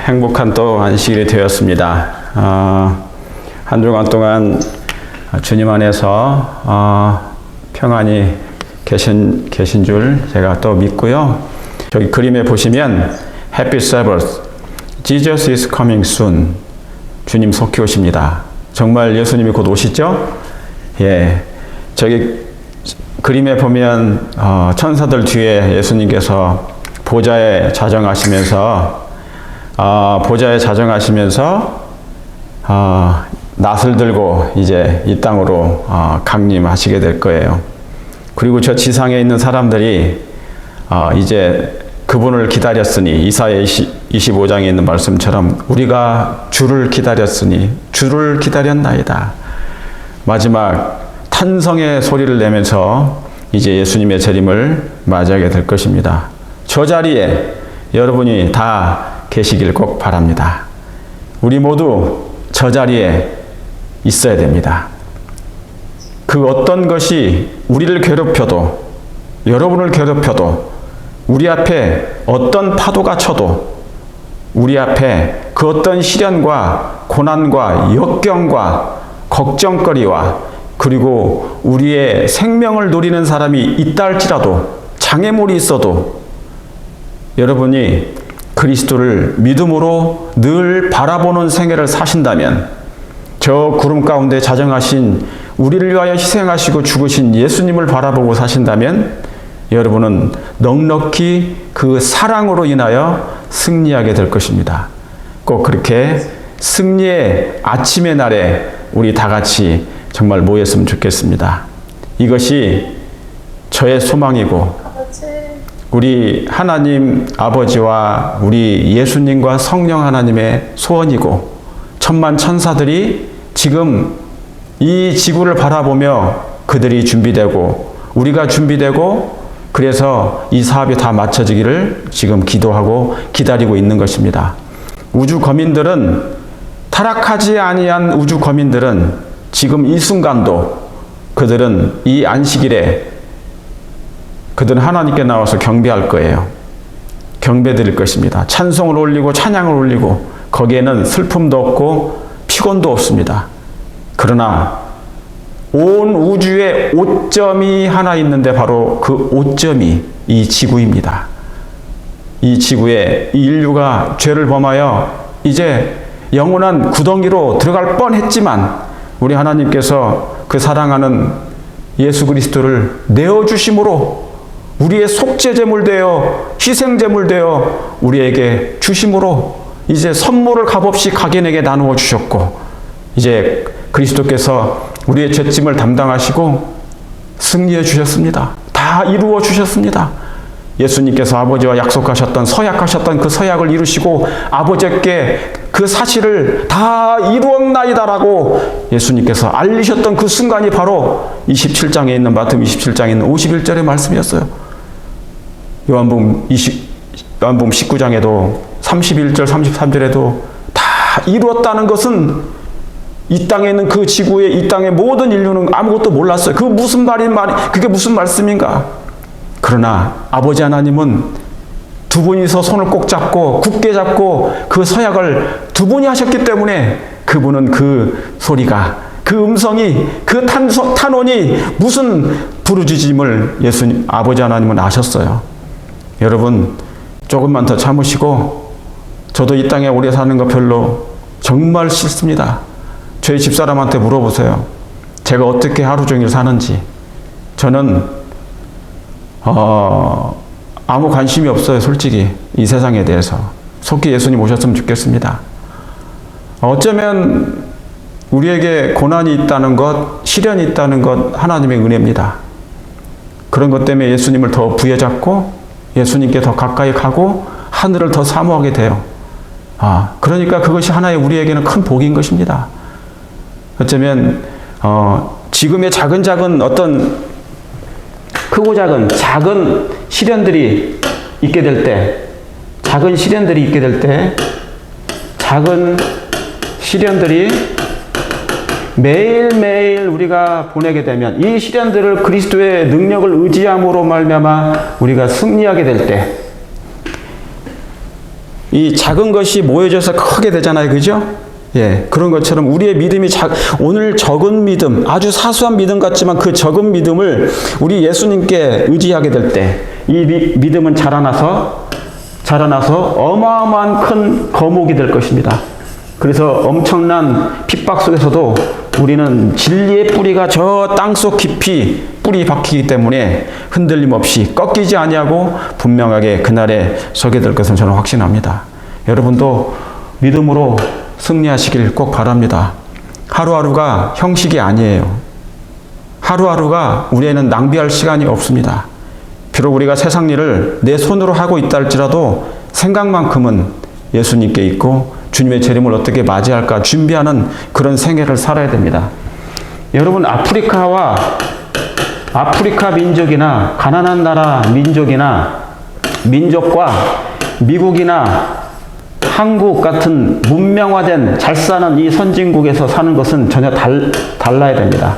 행복한 또 안식일이 되었습니다. 한 주간 동안 주님 안에서 평안히 계신 줄 제가 또 믿고요. 저기 그림에 보시면 Happy Sabbath, Jesus is coming soon. 주님 속히 오십니다. 정말 예수님이 곧 오시죠? 예, 저기 그림에 보면 천사들 뒤에 예수님께서 보좌에 자정하시면서 낫을 들고 이제 이 땅으로 강림하시게 될 거예요. 그리고 저 지상에 있는 사람들이 이제 그분을 기다렸으니, 이사야 25장에 있는 말씀처럼 우리가 주를 기다렸으니 주를 기다렸나이다. 마지막 탄성의 소리를 내면서 이제 예수님의 재림을 맞이하게 될 것입니다. 저 자리에 여러분이 다 계시길 꼭 바랍니다. 우리 모두 저 자리에 있어야 됩니다. 그 어떤 것이 우리를 괴롭혀도, 여러분을 괴롭혀도, 우리 앞에 어떤 파도가 쳐도, 우리 앞에 그 어떤 시련과 고난과 역경과 걱정거리와 그리고 우리의 생명을 노리는 사람이 있다 할지라도, 장애물이 있어도 여러분이 그리스도를 믿음으로 늘 바라보는 생애를 사신다면, 저 구름 가운데 자정하신 우리를 위하여 희생하시고 죽으신 예수님을 바라보고 사신다면 여러분은 넉넉히 그 사랑으로 인하여 승리하게 될 것입니다. 꼭 그렇게 승리의 아침의 날에 우리 다 같이 정말 모였으면 좋겠습니다. 이것이 저의 소망이고 우리 하나님 아버지와 우리 예수님과 성령 하나님의 소원이고, 천만 천사들이 지금 이 지구를 바라보며 그들이 준비되고 우리가 준비되고, 그래서 이 사업이 다 마쳐지기를 지금 기도하고 기다리고 있는 것입니다. 우주 거민들은, 타락하지 아니한 우주 거민들은 지금 이 순간도 그들은 이 안식일에 그들은 하나님께 나와서 경배할 거예요. 경배 드릴 것입니다. 찬송을 올리고 찬양을 올리고, 거기에는 슬픔도 없고 피곤도 없습니다. 그러나 온 우주에 오점이 하나 있는데 바로 그 오점이 이 지구입니다. 이 지구에 이 인류가 죄를 범하여 이제 영원한 구덩이로 들어갈 뻔했지만 우리 하나님께서 그 사랑하는 예수 그리스도를 내어주심으로, 우리의 속죄제물 되어 희생제물 되어 우리에게 주심으로 이제 선물을 값없이 각인에게 나누어 주셨고, 이제 그리스도께서 우리의 죄짐을 담당하시고 승리해 주셨습니다. 다 이루어 주셨습니다. 예수님께서 아버지와 약속하셨던, 서약하셨던 그 서약을 이루시고 아버지께 그 사실을 다 이루었나이다라고 예수님께서 알리셨던 그 순간이 바로 27장에 있는, 마태복음 27장에 있는 51절의 말씀이었어요. 요한복음 19장에도 31절 33절에도 다 이루었다는 것은 이 땅에 있는 그 지구에, 이 땅의 모든 인류는 아무것도 몰랐어요. 그게 무슨 말씀인가? 그러나 아버지 하나님은 두 분이서 손을 꼭 잡고 굳게 잡고 그 서약을 두 분이 하셨기 때문에 그분은 그 소리가, 그 음성이, 그 탄원이 무슨 부르짖음을 예수님, 아버지 하나님은 아셨어요. 여러분, 조금만 더 참으시고, 저도 이 땅에 오래 사는 거 별로 정말 싫습니다. 저희 집사람한테 물어보세요. 제가 어떻게 하루 종일 사는지. 저는 아무 관심이 없어요, 솔직히. 이 세상에 대해서. 속히 예수님 오셨으면 좋겠습니다. 어쩌면 우리에게 고난이 있다는 것, 시련이 있다는 것 하나님의 은혜입니다. 그런 것 때문에 예수님을 더 부여잡고 예수님께 더 가까이 가고 하늘을 더 사모하게 돼요. 그러니까 그것이 하나의 우리에게는 큰 복인 것입니다. 어쩌면 지금의 작은 어떤 크고 작은 시련들이 있게 될 때, 작은 시련들이 매일매일 우리가 보내게 되면, 이 시련들을 그리스도의 능력을 의지함으로 말미암아 우리가 승리하게 될 때, 이 작은 것이 모여져서 크게 되잖아요. 그죠? 예, 그런 것처럼 우리의 믿음이 오늘 적은 믿음, 아주 사소한 믿음 같지만 그 적은 믿음을 우리 예수님께 의지하게 될 때 이 믿음은 자라나서 어마어마한 큰 거목이 될 것입니다. 그래서 엄청난 핍박 속에서도 우리는 진리의 뿌리가 저 땅속 깊이 뿌리 박히기 때문에 흔들림 없이 꺾이지 아니하고 분명하게 그날에 서게 될 것을 저는 확신합니다. 여러분도 믿음으로 승리하시길 꼭 바랍니다. 하루하루가 형식이 아니에요. 하루하루가 우리에는 낭비할 시간이 없습니다. 비록 우리가 세상 일을 내 손으로 하고 있다 할지라도 생각만큼은 예수님께 있고 주님의 재림을 어떻게 맞이할까 준비하는 그런 생애를 살아야 됩니다. 여러분, 아프리카 민족이나 가난한 나라 민족과 미국이나 한국 같은 문명화된 잘 사는 이 선진국에서 사는 것은 전혀 달라야 됩니다.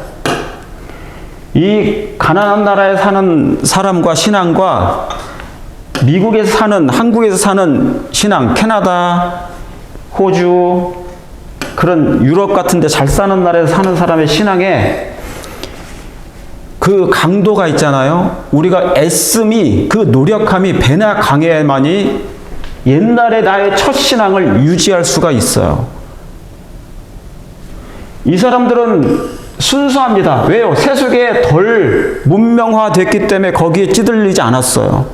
이 가난한 나라에 사는 사람과 신앙과 미국에서 사는, 한국에서 사는 신앙, 캐나다, 호주, 그런 유럽 같은 데 잘 사는 나라에서 사는 사람의 신앙에 그 강도가 있잖아요. 우리가 애씀이, 그 노력함이 배나 강해야만이 옛날에 나의 첫 신앙을 유지할 수가 있어요. 이 사람들은 순수합니다. 왜요? 세속에 덜 문명화됐기 때문에 거기에 찌들리지 않았어요.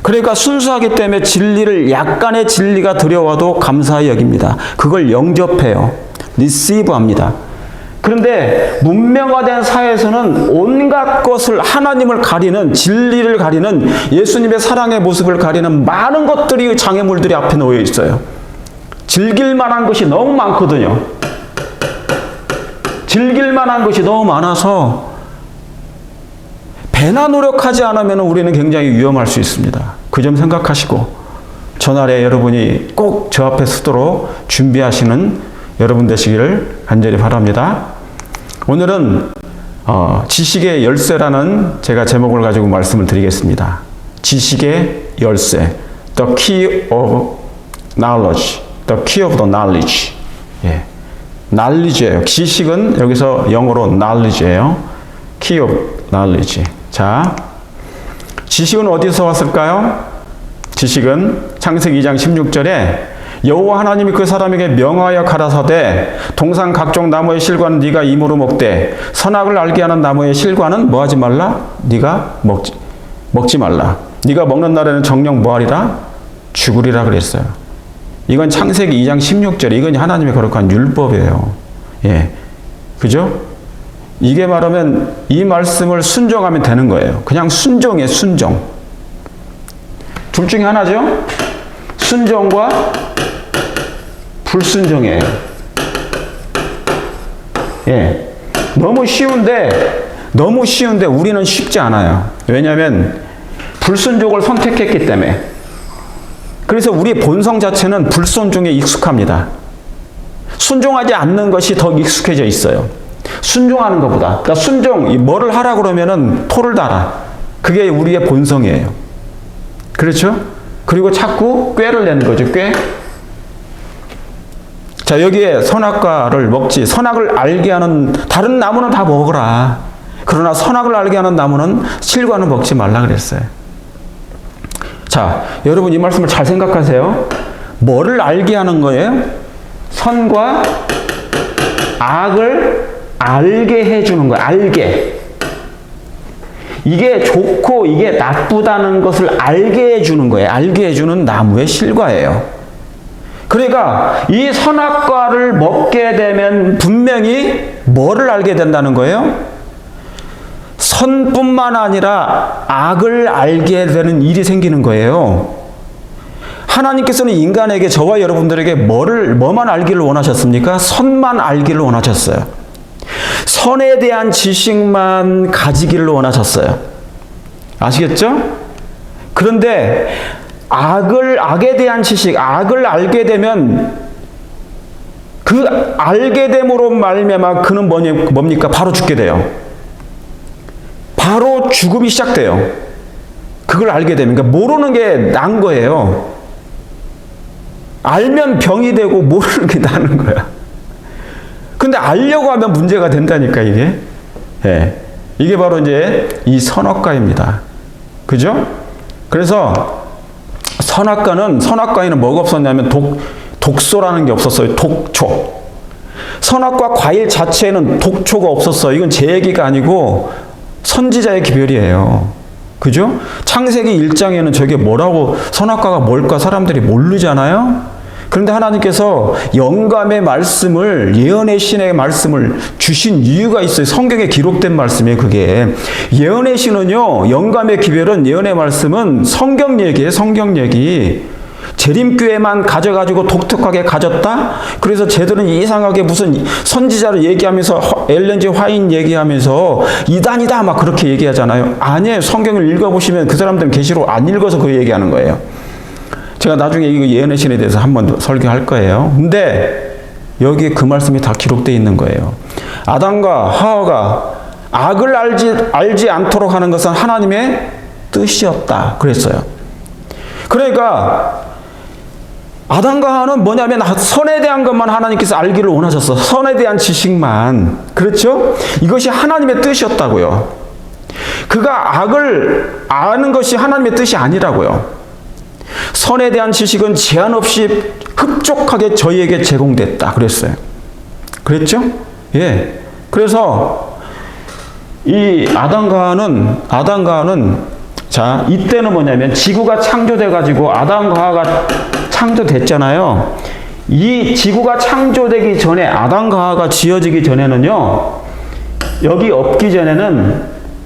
그러니까 순수하기 때문에 진리를, 약간의 진리가 들여와도 감사히 여깁니다. 그걸 영접해요. 리시브합니다. 그런데 문명화된 사회에서는 온갖 것을, 하나님을 가리는, 진리를 가리는, 예수님의 사랑의 모습을 가리는 많은 것들이, 장애물들이 앞에 놓여 있어요. 즐길 만한 것이 너무 많거든요. 즐길 만한 것이 너무 많아서 배나 노력하지 않으면 우리는 굉장히 위험할 수 있습니다. 그 점 생각하시고 전날에 여러분이 꼭 저 앞에 서도록 준비하시는 여러분 되시기를 간절히 바랍니다. 오늘은 지식의 열쇠라는 제가 제목을 가지고 말씀을 드리겠습니다. 지식의 열쇠, The Key of Knowledge, The Key of the Knowledge. 예. knowledge예요. 지식은 여기서 영어로 knowledge예요. Key of Knowledge. 자, 지식은 어디서 왔을까요? 지식은 창세기 2장 16절에 여호와 하나님이 그 사람에게 명하여 가라사대 동산 각종 나무의 실과는 네가 임으로 먹되 선악을 알게 하는 나무의 실과는 뭐하지 말라? 네가 먹지 말라. 네가 먹는 날에는 정녕 뭐하리라? 죽으리라 그랬어요. 이건 창세기 2장 16절, 이건 하나님의 거룩한 율법이에요. 예. 그죠? 이게 말하면 이 말씀을 순종하면 되는 거예요. 그냥 순종이에요, 순종. 둘 중에 하나죠? 순종과 불순종이에요. 예. 너무 쉬운데 우리는 쉽지 않아요. 왜냐하면 불순종을 선택했기 때문에. 그래서 우리 본성 자체는 불순종에 익숙합니다. 순종하지 않는 것이 더 익숙해져 있어요. 순종하는 것보다. 그러니까 뭐를 하라 그러면은 토를 달아. 그게 우리의 본성이에요. 그렇죠? 그리고 자꾸 꾀를 내는 거죠, 꾀. 자, 여기에 선악과를 먹지, 선악을 알게 하는, 다른 나무는 다 먹어라. 그러나 선악을 알게 하는 나무는 실과는 먹지 말라 그랬어요. 자, 여러분 이 말씀을 잘 생각하세요. 뭐를 알게 하는 거예요? 선과 악을 알게 해주는 거예요. 알게. 이게 좋고 이게 나쁘다는 것을 알게 해주는 거예요. 알게 해주는 나무의 실과예요. 그러니까 이 선악과를 먹게 되면 분명히 뭐를 알게 된다는 거예요? 선뿐만 아니라 악을 알게 되는 일이 생기는 거예요. 하나님께서는 인간에게, 저와 여러분들에게 뭐만 알기를 원하셨습니까? 선만 알기를 원하셨어요. 선에 대한 지식만 가지기를 원하셨어요. 아시겠죠? 그런데 악에 대한 지식, 악을 알게 되면 그 알게 됨으로 말미암아 그는 뭡니까? 바로 죽게 돼요. 바로 죽음이 시작돼요. 그걸 알게 되면. 그러니까 모르는 게 난 거예요. 알면 병이 되고 모르는 게 나는 거야. 근데 알려고 하면 문제가 된다니까, 이게. 예. 이게 바로 이제 이 선악과입니다. 그죠? 그래서 선악과에는 뭐가 없었냐면 독소라는 게 없었어요. 독초. 선악과 과일 자체에는 독초가 없었어요. 이건 제 얘기가 아니고 선지자의 기별이에요. 그죠? 창세기 1장에는 저게 뭐라고, 선악과가 뭘까 사람들이 모르잖아요? 그런데 하나님께서 영감의 말씀을, 예언의 신의 말씀을 주신 이유가 있어요. 성경에 기록된 말씀이에요, 그게. 예언의 신은요, 영감의 기별은, 예언의 말씀은 성경 얘기예요, 성경 얘기. 재림교회만 가져가지고 독특하게 가졌다? 그래서 쟤들은 이상하게 무슨 선지자를 얘기하면서, 엘렌 G 화인 얘기하면서 이단이다 막 그렇게 얘기하잖아요. 아니에요. 성경을 읽어보시면 그 사람들은 계시록 안 읽어서 그 얘기하는 거예요. 제가 나중에 이거 예언의 신에 대해서 한번 더 설교할 거예요. 근데 여기에 그 말씀이 다 기록되어 있는 거예요. 아담과 하와가 악을 알지 않도록 하는 것은 하나님의 뜻이었다 그랬어요. 그러니까 아담과 하와는 뭐냐면 선에 대한 것만 하나님께서 알기를 원하셨어. 선에 대한 지식만. 그렇죠? 이것이 하나님의 뜻이었다고요. 그가 악을 아는 것이 하나님의 뜻이 아니라고요. 선에 대한 지식은 제한 없이 흡족하게 저희에게 제공됐다 그랬어요. 그랬죠? 예. 그래서 이 아담과 하와는 자, 이때는 뭐냐면 지구가 창조돼 가지고 아담과 하와가 창조됐잖아요. 이 지구가 창조되기 전에, 아담과 하와가 지어지기 전에는요, 여기 없기 전에는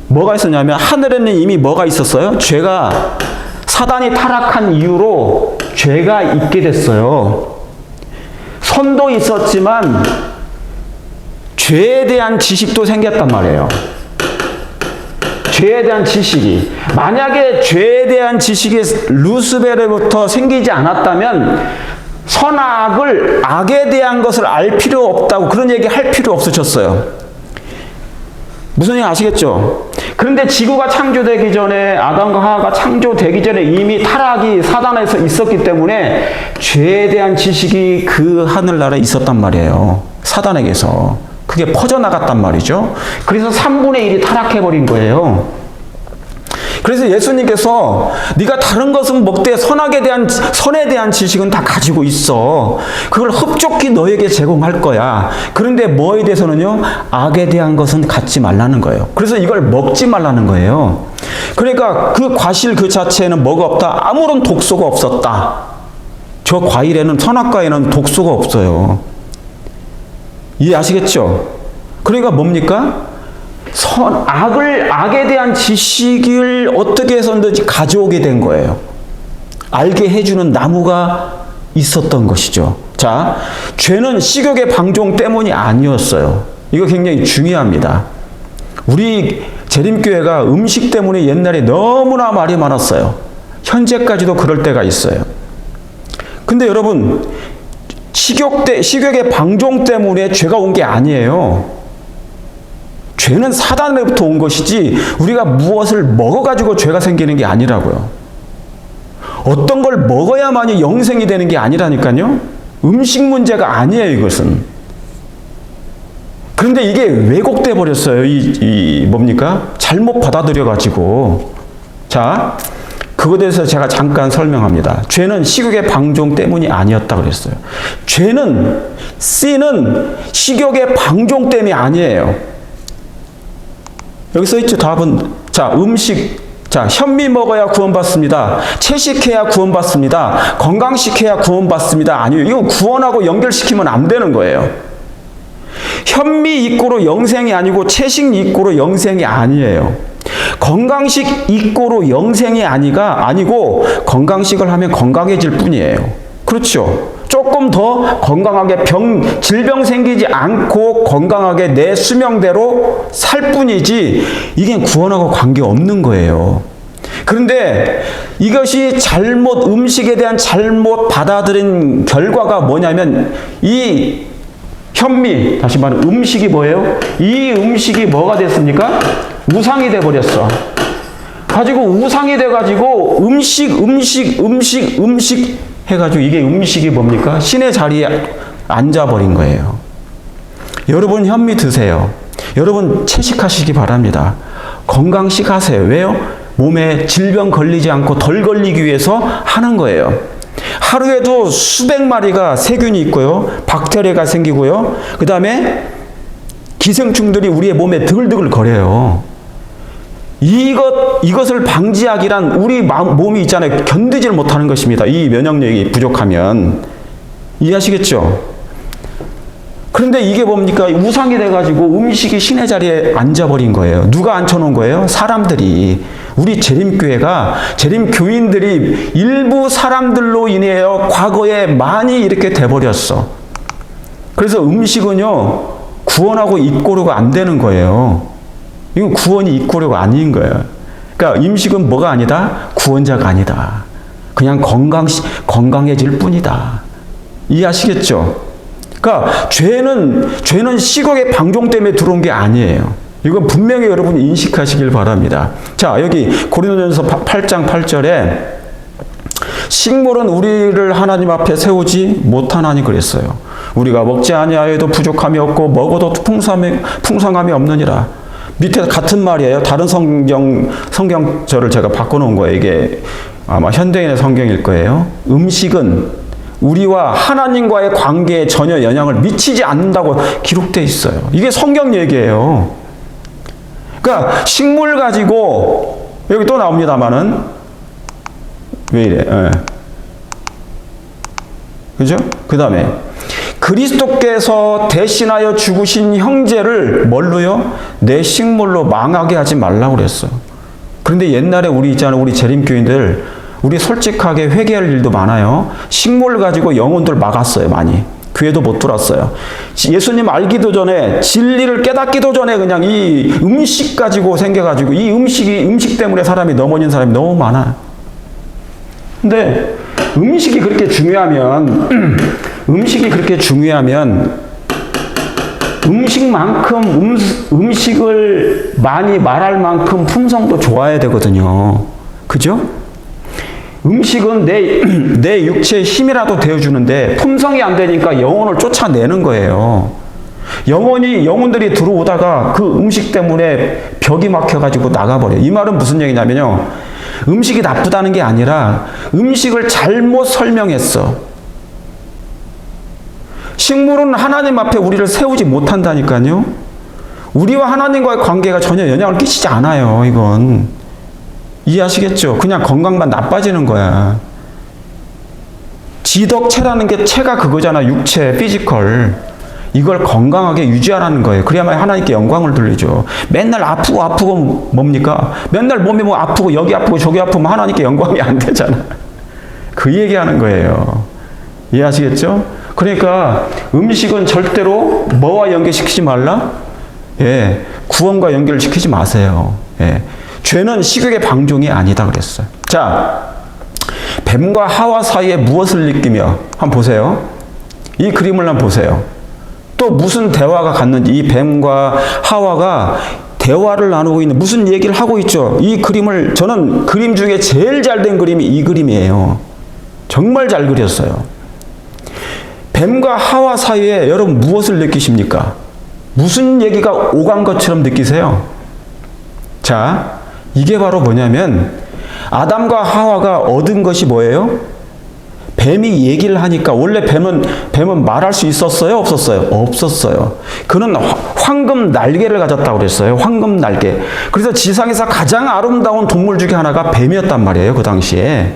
뭐가 있었냐면 하늘에는 이미 뭐가 있었어요? 죄가, 사단이 타락한 이후로 죄가 있게 됐어요. 선도 있었지만 죄에 대한 지식도 생겼단 말이에요. 죄에 대한 지식이. 만약에 죄에 대한 지식이 루스벨로부터 생기지 않았다면 선악을, 악에 대한 것을 알 필요 없다고, 그런 얘기 할 필요 없으셨어요. 무슨 얘기 아시겠죠? 그런데 지구가 창조되기 전에, 아담과 하와가 창조되기 전에 이미 타락이 사단에서 있었기 때문에 죄에 대한 지식이 그 하늘나라에 있었단 말이에요. 사단에게서. 그게 퍼져나갔단 말이죠. 그래서 3분의 1이 타락해버린 거예요. 그래서 예수님께서 네가 다른 것은 먹되 선에 대한 지식은 다 가지고 있어. 그걸 흡족히 너에게 제공할 거야. 그런데 뭐에 대해서는요? 악에 대한 것은 갖지 말라는 거예요. 그래서 이걸 먹지 말라는 거예요. 그러니까 그 과실 그 자체에는 뭐가 없다? 아무런 독소가 없었다. 저 과일에는, 선악과에는 독소가 없어요. 이해하시겠죠? 그러니까 뭡니까? 악에 대한 지식을 어떻게 해서든지 가져오게 된 거예요. 알게 해주는 나무가 있었던 것이죠. 자, 죄는 식욕의 방종 때문이 아니었어요. 이거 굉장히 중요합니다. 우리 재림교회가 음식 때문에 옛날에 너무나 말이 많았어요. 현재까지도 그럴 때가 있어요. 근데 여러분, 식욕의 방종 때문에 죄가 온 게 아니에요. 죄는 사단으로부터 온 것이지 우리가 무엇을 먹어가지고 죄가 생기는 게 아니라고요. 어떤 걸 먹어야만이 영생이 되는 게 아니라니까요. 음식 문제가 아니에요, 이것은. 그런데 이게 왜곡돼 버렸어요. 뭡니까? 잘못 받아들여가지고. 자, 그거에 대해서 제가 잠깐 설명합니다. 죄는 식욕의 방종 때문이 아니었다 그랬어요. 죄는, 씨는 식욕의 방종 때문이 아니에요. 여기 써있죠, 답은. 자, 음식. 자, 현미 먹어야 구원받습니다. 채식해야 구원받습니다. 건강식해야 구원받습니다. 아니요. 이거 구원하고 연결시키면 안 되는 거예요. 현미 입고로 영생이 아니고 채식 입고로 영생이 아니에요. 건강식 입고로 영생이 아니고 건강식을 하면 건강해질 뿐이에요. 그렇죠? 조금 더 건강하게 질병 생기지 않고 건강하게 내 수명대로 살 뿐이지 이게 구원하고 관계없는 거예요. 그런데 이것이 음식에 대한 잘못 받아들인 결과가 뭐냐면 이 현미, 다시 말해 음식이 뭐예요? 이 음식이 뭐가 됐습니까? 우상이 돼버렸어. 가지고 우상이 돼가지고 음식 해가지고 이게 음식이 뭡니까? 신의 자리에 앉아버린 거예요. 여러분 현미 드세요. 여러분 채식하시기 바랍니다. 건강식 하세요. 왜요? 몸에 질병 걸리지 않고 덜 걸리기 위해서 하는 거예요. 하루에도 수백 마리가 세균이 있고요. 박테리아가 생기고요. 그 다음에 기생충들이 우리의 몸에 드글드글 거려요. 이것을 방지하기란 우리 몸이 있잖아요. 견디질 못하는 것입니다. 이 면역력이 부족하면. 이해하시겠죠? 그런데 이게 뭡니까? 우상이 돼가지고 음식이 신의 자리에 앉아버린 거예요. 누가 앉혀놓은 거예요? 사람들이. 우리 재림교회가, 재림교인들이 일부 사람들로 인해서 과거에 많이 이렇게 돼버렸어. 그래서 음식은요, 구원하고 입고료가 안 되는 거예요. 이건 구원이 입고료가 아닌 거예요. 그러니까 음식은 뭐가 아니다? 구원자가 아니다. 그냥 건강해질 뿐이다. 이해하시겠죠? 그러니까 죄는 식욕의 방종 때문에 들어온 게 아니에요. 이건 분명히 여러분이 인식하시길 바랍니다. 자, 여기 고린도전서 8장 8절에 식물은 우리를 하나님 앞에 세우지 못하나니 그랬어요. 우리가 먹지 아니하여도 부족함이 없고 먹어도 풍성함이 없느니라. 밑에 같은 말이에요. 다른 성경절을 제가 바꿔놓은 거예요. 이게 아마 현대인의 성경일 거예요. 음식은 우리와 하나님과의 관계에 전혀 영향을 미치지 않는다고 기록되어 있어요. 이게 성경 얘기예요. 그러니까 식물 가지고 여기 또 나옵니다마는 왜 이래? 그죠? 그 다음에 그리스도께서 대신하여 죽으신 형제를 뭘로요? 내 식물로 망하게 하지 말라고 그랬어. 그런데 옛날에 우리 있잖아요. 우리 재림교인들 우리 솔직하게 회개할 일도 많아요. 식물 가지고 영혼들 막았어요. 많이. 교회도 못 들었어요. 예수님 알기도 전에 진리를 깨닫기도 전에 그냥 이 음식 가지고 생겨가지고 이 음식 때문에 사람이 넘어진 사람이 너무 많아. 근데 음식이 그렇게 중요하면 음식을 많이 말할 만큼 품성도 좋아야 되거든요. 그죠? 음식은 내 육체의 힘이라도 되어주는데 품성이 안 되니까 영혼을 쫓아내는 거예요. 영혼들이 들어오다가 그 음식 때문에 벽이 막혀가지고 나가버려요. 이 말은 무슨 얘기냐면요. 음식이 나쁘다는 게 아니라 음식을 잘못 설명했어. 식물은 하나님 앞에 우리를 세우지 못한다니까요. 우리와 하나님과의 관계가 전혀 영향을 끼치지 않아요. 이건. 이해하시겠죠? 그냥 건강만 나빠지는 거야. 지덕체라는 게 체가 그거잖아. 육체, 피지컬. 이걸 건강하게 유지하라는 거예요. 그래야만 하나님께 영광을 돌리죠. 맨날 아프고 뭡니까? 맨날 몸이 뭐 아프고 여기 아프고 저기 아프면 하나님께 영광이 안 되잖아. 그 얘기하는 거예요. 이해하시겠죠? 그러니까 음식은 절대로 뭐와 연결시키지 말라? 예, 구원과 연결시키지 마세요. 예. 죄는 식욕의 방종이 아니다 그랬어요. 자, 뱀과 하와 사이에 무엇을 느끼며 한번 보세요. 이 그림을 한번 보세요. 또 무슨 대화가 갔는지 이 뱀과 하와가 대화를 나누고 있는 무슨 얘기를 하고 있죠. 이 그림을 저는 그림 중에 제일 잘 된 그림이 이 그림이에요. 정말 잘 그렸어요. 뱀과 하와 사이에 여러분 무엇을 느끼십니까? 무슨 얘기가 오간 것처럼 느끼세요? 자, 이게 바로 뭐냐면 아담과 하와가 얻은 것이 뭐예요? 뱀이 얘기를 하니까 원래 뱀은 말할 수 있었어요? 없었어요? 없었어요. 그는 황금 날개를 가졌다고 그랬어요. 황금 날개. 그래서 지상에서 가장 아름다운 동물 중에 하나가 뱀이었단 말이에요. 그 당시에.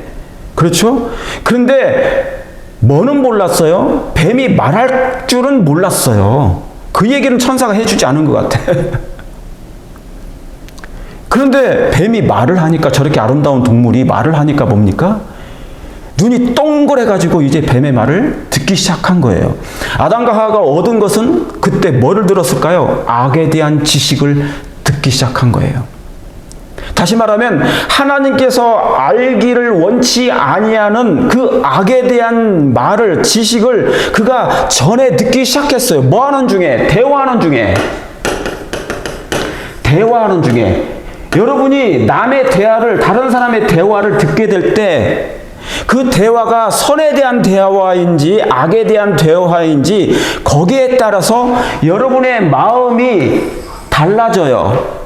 그렇죠? 그런데 뭐는 몰랐어요? 뱀이 말할 줄은 몰랐어요. 그 얘기는 천사가 해주지 않은 것 같아. 그런데 뱀이 말을 하니까 저렇게 아름다운 동물이 말을 하니까 뭡니까? 눈이 동그래가지고 이제 뱀의 말을 듣기 시작한 거예요. 아담과 하와가 얻은 것은 그때 뭐를 들었을까요? 악에 대한 지식을 듣기 시작한 거예요. 다시 말하면 하나님께서 알기를 원치 아니하는 그 악에 대한 말을, 지식을 그가 전에 듣기 시작했어요. 뭐 하는 중에? 대화하는 중에. 여러분이 남의 대화를, 다른 사람의 대화를 듣게 될 때 그 대화가 선에 대한 대화인지 악에 대한 대화인지 거기에 따라서 여러분의 마음이 달라져요.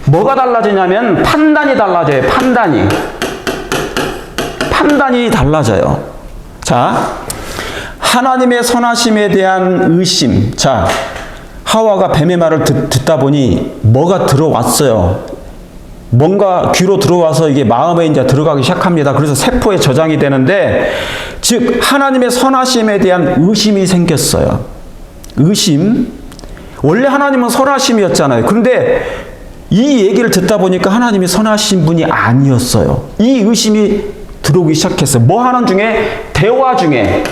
뭐가 달라지냐면 판단이 달라져요. 판단이 달라져요. 자, 하나님의 선하심에 대한 의심. 자, 하와가 뱀의 말을 듣다 보니 뭐가 들어왔어요. 뭔가 귀로 들어와서 이게 마음에 이제 들어가기 시작합니다. 그래서 세포에 저장이 되는데, 즉 하나님의 선하심에 대한 의심이 생겼어요. 의심. 원래 하나님은 선하심이었잖아요. 그런데 이 얘기를 듣다 보니까 하나님이 선하신 분이 아니었어요. 이 의심이 들어오기 시작했어요. 뭐 하는 중에? 대화 중에.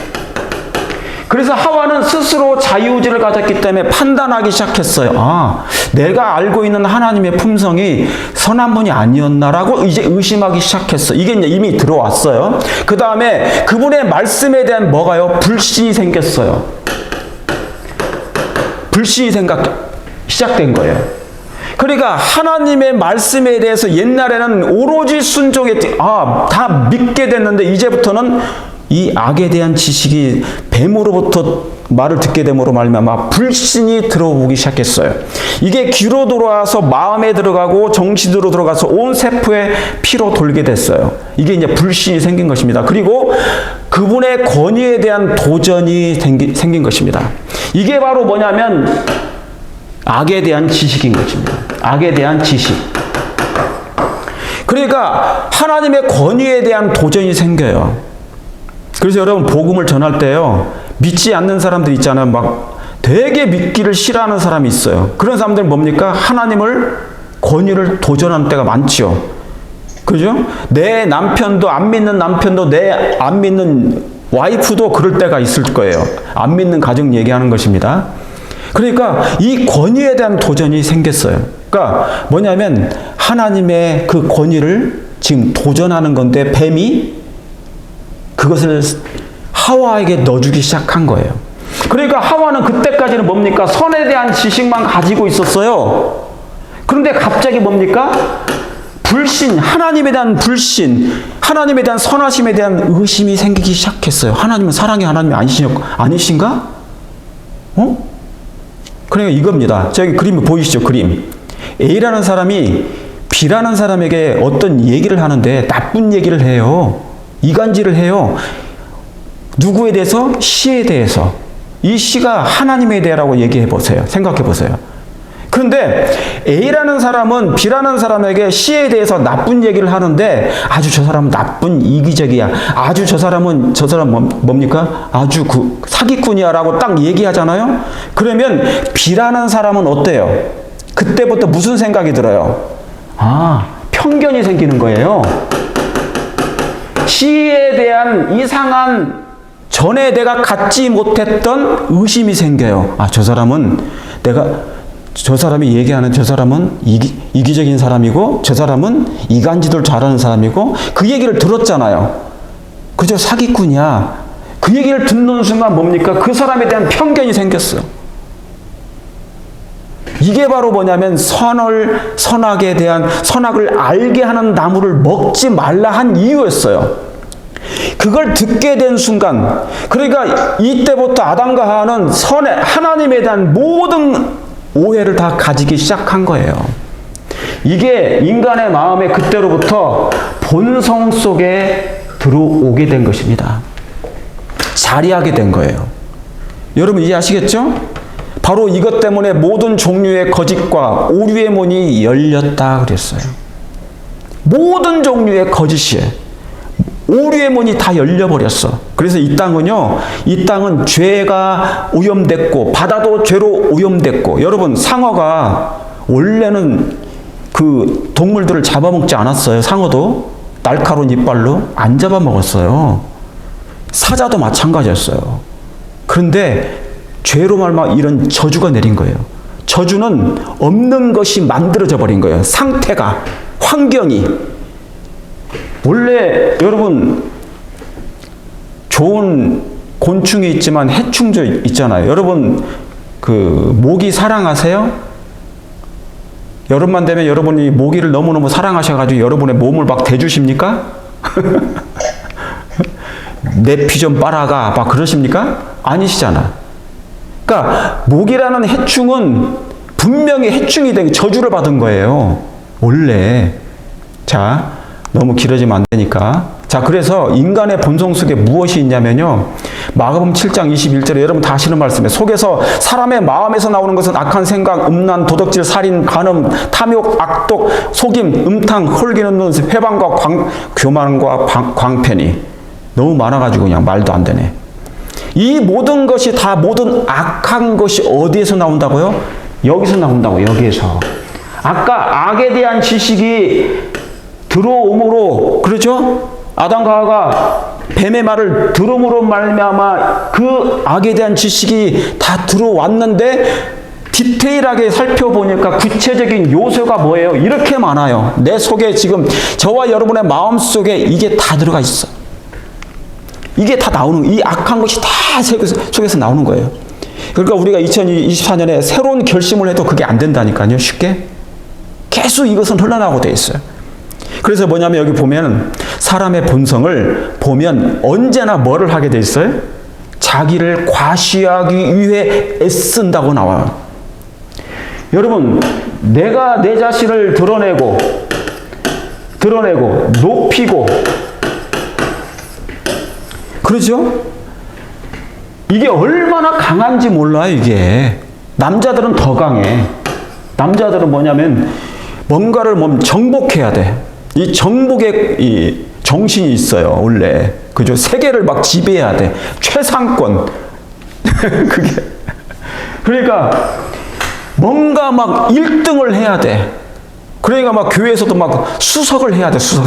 그래서 하와는 스스로 자유의지를 가졌기 때문에 판단하기 시작했어요. 아, 내가 알고 있는 하나님의 품성이 선한 분이 아니었나라고 이제 의심하기 시작했어요. 이게 이제 이미 들어왔어요. 그 다음에 그분의 말씀에 대한 뭐가요? 불신이 생겼어요. 불신이 시작된 거예요. 그러니까 하나님의 말씀에 대해서 옛날에는 오로지 순종했지, 다 믿게 됐는데 이제부터는 이 악에 대한 지식이 뱀으로부터 말을 듣게 됨으로 말미암아 불신이 들어오기 시작했어요. 이게 귀로 들어와서 마음에 들어가고 정신으로 들어가서 온 세포에 피로 돌게 됐어요. 이게 이제 불신이 생긴 것입니다. 그리고 그분의 권위에 대한 도전이 생긴 것입니다. 이게 바로 뭐냐면 악에 대한 지식인 것입니다. 악에 대한 지식. 그러니까 하나님의 권위에 대한 도전이 생겨요. 그래서 여러분 복음을 전할 때요, 믿지 않는 사람들 있잖아요. 막 되게 믿기를 싫어하는 사람이 있어요. 그런 사람들은 뭡니까? 하나님을, 권위를 도전하는 때가 많지요. 그죠? 내 남편도, 안 믿는 남편도, 내 안 믿는 와이프도 그럴 때가 있을 거예요. 안 믿는 가정 얘기하는 것입니다. 그러니까 이 권위에 대한 도전이 생겼어요. 그러니까 뭐냐면 하나님의 그 권위를 지금 도전하는 건데 뱀이 그것을 하와에게 넣어주기 시작한 거예요. 그러니까 하와는 그때까지는 뭡니까? 선에 대한 지식만 가지고 있었어요. 그런데 갑자기 뭡니까? 불신, 하나님에 대한 불신, 하나님에 대한 선하심에 대한 의심이 생기기 시작했어요. 하나님은 사랑의 하나님이 아니신가? 그러니까 이겁니다. 저기 그림 보이시죠? 그림. A라는 사람이 B라는 사람에게 어떤 얘기를 하는데 나쁜 얘기를 해요. 이간질을 해요. 누구에 대해서? C에 대해서. 이 C가 하나님에 대해라고 얘기해 보세요. 생각해 보세요. 그런데 A라는 사람은 B라는 사람에게 C에 대해서 나쁜 얘기를 하는데 아주 저 사람은 나쁜 이기적이야. 아주 저 사람은 뭡니까? 아주 그 사기꾼이야 라고 딱 얘기하잖아요. 그러면 B라는 사람은 어때요? 그때부터 무슨 생각이 들어요? 편견이 생기는 거예요. C에 대한 이상한 전에 내가 갖지 못했던 의심이 생겨요. 저 사람이 얘기하는 저 사람은 이기적인 사람이고 저 사람은 이간질을 잘하는 사람이고 그 얘기를 들었잖아요. 그저 사기꾼이야. 그 얘기를 듣는 순간 뭡니까? 그 사람에 대한 편견이 생겼어요. 이게 바로 뭐냐면 선악에 대한 선악을 알게 하는 나무를 먹지 말라 한 이유였어요. 그걸 듣게 된 순간, 그러니까 이때부터 아담과 하와는 하나님에 대한 모든 오해를 다 가지기 시작한 거예요. 이게 인간의 마음에 그때로부터 본성 속에 들어오게 된 것입니다. 자리하게 된 거예요. 여러분 이해하시겠죠? 바로 이것 때문에 모든 종류의 거짓과 오류의 문이 열렸다 그랬어요. 모든 종류의 거짓이에요. 오류의 문이 다 열려버렸어. 그래서 이 땅은 죄가 오염됐고 바다도 죄로 오염됐고. 여러분 상어가 원래는 그 동물들을 잡아먹지 않았어요. 상어도 날카로운 이빨로 안 잡아먹었어요. 사자도 마찬가지였어요. 그런데 죄로 말미암아 이런 저주가 내린 거예요. 저주는 없는 것이 만들어져 버린 거예요. 상태가, 환경이. 원래 여러분 좋은 곤충이 있지만 해충도 있잖아요. 여러분 그 모기 사랑하세요? 여름만 되면 여러분이 모기를 너무너무 사랑하셔가지고 여러분의 몸을 막 대주십니까? 내 피 좀 빨아가 막 그러십니까? 아니시잖아. 그러니까 목이라는 해충은 분명히 해충이 된 저주를 받은 거예요. 원래. 자, 너무 길어지면 안 되니까. 자, 그래서 인간의 본성 속에 무엇이 있냐면요. 마가복음 7장 21절에 여러분 다 아시는 말씀이에요. 속에서 사람의 마음에서 나오는 것은 악한 생각, 음란, 도덕질, 살인, 간음, 탐욕, 악독, 속임, 음탕, 헐기는 눈, 회방과 교만과 광편이 너무 많아가지고 그냥 말도 안 되네. 이 모든 것이 다 모든 악한 것이 어디에서 나온다고요? 여기서 나온다고. 여기에서. 아까 악에 대한 지식이 들어옴으로, 그렇죠? 아담과 하와가 뱀의 말을 들음으로 말미암아 그 악에 대한 지식이 다 들어왔는데 디테일하게 살펴보니까 구체적인 요소가 뭐예요? 이렇게 많아요. 내 속에 지금 저와 여러분의 마음 속에 이게 다 들어가 있어. 이게 다 나오는, 이 악한 것이 다 속에서 나오는 거예요. 그러니까 우리가 2024년에 새로운 결심을 해도 그게 안 된다니까요. 쉽게. 계속 이것은 흘러나오고 돼 있어요. 그래서 뭐냐면 여기 보면 사람의 본성을 보면 언제나 뭐를 하게 돼 있어요? 자기를 과시하기 위해 애쓴다고 나와요. 여러분, 내가 내 자신을 드러내고 높이고, 그렇죠? 이게 얼마나 강한지 몰라요, 이게. 남자들은 더 강해. 남자들은 뭐냐면 뭔가를 정복해야 돼. 이 정복의 이 정신이 있어요, 원래. 그죠? 세계를 막 지배해야 돼. 최상권. 그게. 그러니까 뭔가 막 1등을 해야 돼. 그러니까 막 교회에서도 막 수석을 해야 돼, 수석.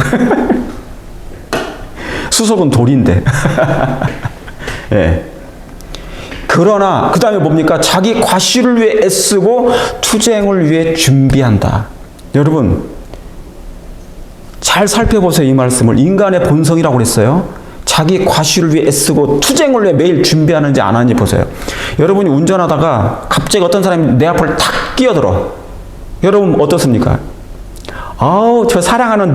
수석은 돌인데. 예. 그러나 그 다음에 뭡니까? 자기 과시를 위해 애쓰고 투쟁을 위해 준비한다. 여러분 잘 살펴보세요. 이 말씀을. 인간의 본성이라고 그랬어요. 자기 과시를 위해 애쓰고 투쟁을 위해 매일 준비하는지 안 하는지 보세요. 여러분이 운전하다가 갑자기 어떤 사람이 내 앞을 탁 끼어들어. 여러분 어떻습니까? 아우, 저 사랑하는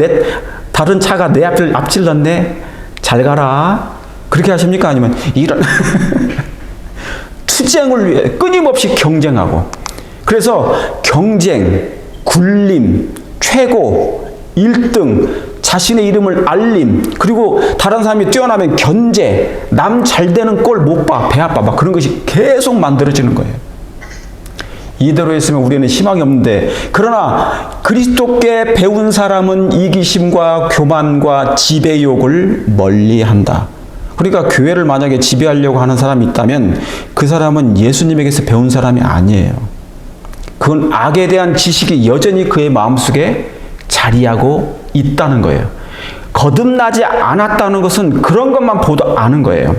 다른 차가 내 앞을 앞질렀네. 잘 가라. 그렇게 하십니까? 아니면 이런 투쟁을 위해 끊임없이 경쟁하고, 그래서 경쟁, 굴림, 최고, 1등, 자신의 이름을 알림, 그리고 다른 사람이 뛰어나면 견제, 남 잘 되는 꼴 못 봐, 배 아파, 막 그런 것이 계속 만들어지는 거예요. 이대로 했으면 우리는 희망이 없는데, 그러나 그리스도께 배운 사람은 이기심과 교만과 지배욕을 멀리한다. 그러니까 교회를 만약에 지배하려고 하는 사람이 있다면 그 사람은 예수님에게서 배운 사람이 아니에요. 그건 악에 대한 지식이 여전히 그의 마음속에 자리하고 있다는 거예요. 거듭나지 않았다는 것은 그런 것만 보도 아는 거예요.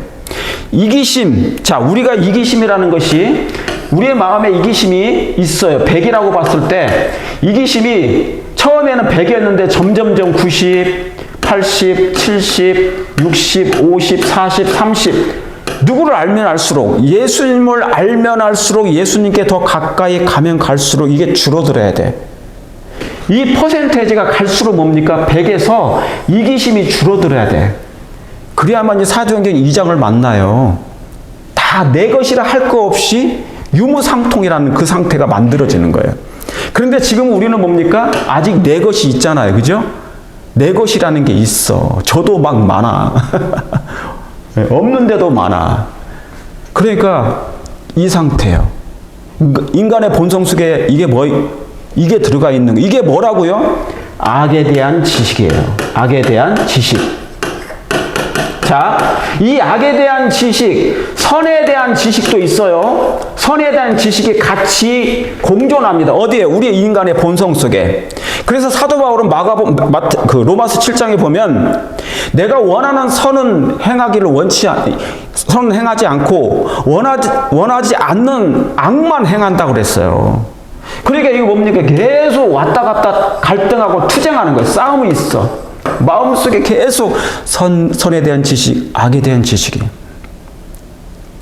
이기심. 자, 우리가 이기심이라는 것이, 우리의 마음에 이기심이 있어요. 100이라고 봤을 때 이기심이 처음에는 100이었는데 점점점 90, 80, 70, 60, 50, 40, 30. 누구를 알면 알수록, 예수님을 알면 알수록, 예수님께 더 가까이 가면 갈수록 이게 줄어들어야 돼. 이 퍼센테이지가 갈수록 뭡니까? 100에서 이기심이 줄어들어야 돼. 그래야만 사도행전 2장을 만나요. 다 내 것이라 할 거 없이 유무상통이라는 그 상태가 만들어지는 거예요. 그런데 지금 우리는 뭡니까? 아직 내 것이 있잖아요. 그죠? 내 것이라는 게 있어. 저도 막 많아. 없는데도 많아. 그러니까 이 상태예요. 인간의 본성 속에 이게 들어가 있는 거. 이게 뭐라고요? 악에 대한 지식이에요. 악에 대한 지식. 자, 이 악에 대한 지식, 선에 대한 지식도 있어요. 선에 대한 지식이 같이 공존합니다. 어디에? 우리 인간의 본성 속에. 그래서 사도 바울은 로마서 7장에 보면 내가 원하는 선은 선은 행하지 않고 원하지 않는 악만 행한다고 그랬어요. 그러니까 이거 뭡니까? 계속 왔다 갔다 갈등하고 투쟁하는 거예요. 싸움이 있어. 마음속에 계속 선에 대한 지식, 악에 대한 지식이.